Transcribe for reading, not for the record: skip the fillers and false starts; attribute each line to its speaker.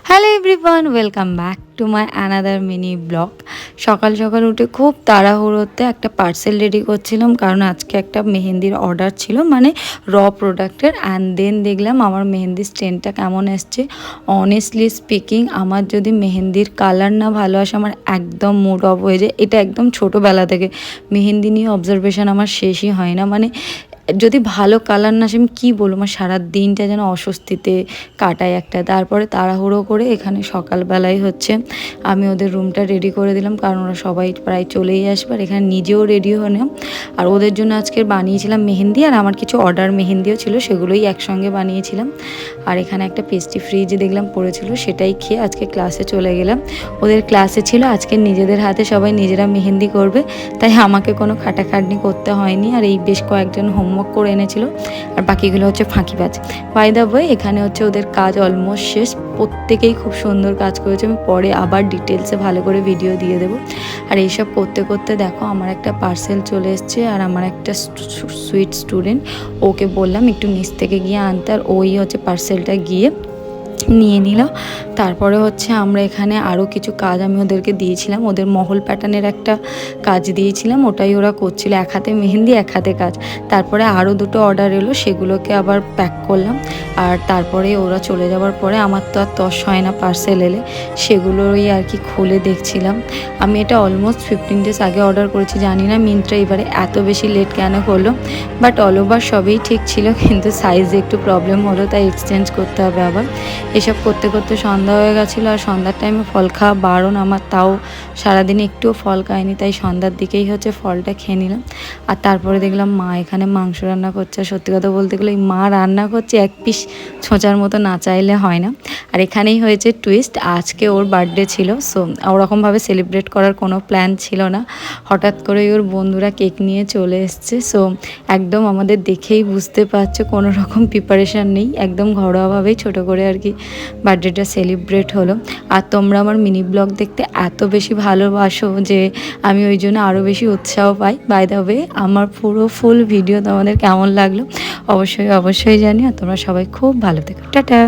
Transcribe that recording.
Speaker 1: Hello everyone, welcome back to my another mini blog. সকাল সকাল উঠে খুব তাড়াহুড়োতে একটা পার্সেল রেডি করছিলাম, কারণ আজকে একটা মেহেন্দির অর্ডার ছিল, মানে র প্রোডাক্টের। অ্যান্ড দেন দেখলাম আমার মেহেন্দির স্টেনটা কেমন এসছে। অনেস্টলি স্পিকিং, আমার যদি মেহেন্দির কালার না ভালো আসে আমার একদম মুড অফ হয়ে যায়। এটা একদম ছোটোবেলা থেকে মেহেন্দি নিয়ে অবজারভেশন আমার শেষই হয় না। মানে যদি ভালো কালার না আসে আমি কী বলবো, আমার সারা দিনটা যেন অস্বস্তিতে কাটায় একটা। তারপরে তাড়াহুড়ো করে এখানে সকালবেলায় হচ্ছে আমি ওদের রুমটা রেডি করে দিলাম, কারণ ওরা সবাই প্রায় চলেই আসবে। আর এখানে নিজেও রেডি হলাম, আর ওদের জন্য আজকে বানিয়েছিলাম মেহেন্দি, আর আমার কিছু অর্ডার মেহেন্দিও ছিল, সেগুলোই একসঙ্গে বানিয়েছিলাম। আর এখানে একটা পেস্ট্রি ফ্রিজে দেখলাম পড়েছিল, সেটাই খেয়ে আজকে ক্লাসে চলে গেলাম। ওদের ক্লাসে ছিল আজকে নিজেদের হাতে সবাই নিজেরা মেহেন্দি করবে, তাই আমাকে কোনো খাটাখাটনি করতে হয়নি। আর এই বেশ কয়েকজন হোমওয়ার্ক করে এনেছিল, আর বাকিগুলো হচ্ছে ফাঁকিবাজ। বাই দ্য ওয়ে, এখানে হচ্ছে ওদের কাজ অলমোস্ট শেষ, প্রত্যেকেই খুব সুন্দর কাজ করেছে। আমি পরে আবার ডিটেলসে ভালো করে ভিডিও দিয়ে দেবো। আর এইসব করতে করতে দেখো আমার একটা পার্সেল চলে এসছে, আর আমার একটা সুইট স্টুডেন্ট, ওকে বললাম একটু নিচ থেকে গিয়ে আনতে, আর ওই হচ্ছে পার্সেলটা গিয়ে নিয়ে নিল। তারপরে হচ্ছে আমরা এখানে আরও কিছু কাজ আমি ওদেরকে দিয়েছিলাম, ওদের মহল প্যাটার্নের একটা কাজ দিয়েছিলাম, ওটাই ওরা করছিল, এক হাতে মেহেন্দি এক হাতে কাজ। তারপরে আরও দুটো অর্ডার এলো, সেগুলোকে আবার প্যাক করলাম। আর তারপরে ওরা চলে যাওয়ার পরে আমার তো আর তস হয় না পার্সেল এলে, সেগুলোই আর কি খুলে দেখছিলাম। আমি এটা অলমোস্ট 15 ডেজ আগে অর্ডার করেছি, জানি না মিন্ত্রা এবারে এত বেশি লেট কেন করলো, বাট অল ওভার সবই ঠিক ছিল, কিন্তু সাইজে একটু প্রবলেম হলো, তাই এক্সচেঞ্জ করতে হবে আবার। এসব করতে করতে সন্ধ্যা হয়ে গেছিলো, আর সন্ধ্যার টাইমে ফল খাওয়া বারণ আমার, তাও সারাদিনে একটুও ফল খাইনি, তাই সন্ধ্যার দিকেই হচ্ছে ফলটা খেয়ে নিলাম। আর তারপরে দেখলাম মা এখানে মাংস রান্না করছে। সত্যি কথা বলতে গেলে এই মা রান্না করছে এক পিস ছোঁচার মতো না চাইলে হয় না। আর এখানেই হয়েছে টুইস্ট, আজকে ওর বার্থডে ছিল, সো ওরকমভাবে সেলিব্রেট করার কোনো প্ল্যান ছিল না। হঠাৎ করে ওর বন্ধুরা কেক নিয়ে চলে এসছে, সো একদম আমাদের দেখেই বুঝতে পারছো কোনো রকম প্রিপারেশান নেই, একদম ঘরোয়াভাবেই ছোটো করে আর কি বার্থডেটা সেলিব্রেট হলো। আর তোমরা আমার মিনি ব্লগ দেখতে এত বেশি ভালোবাসো যে আমি ওই জন্য আরও বেশি উৎসাহ পাই। বাই দ্য ওয়ে, আমার পুরো ফুল ভিডিও তোমাদের কেমন লাগলো অবশ্যই অবশ্যই জানি। আর তোমরা সবাই খুব ভালো থেকো, টাটা।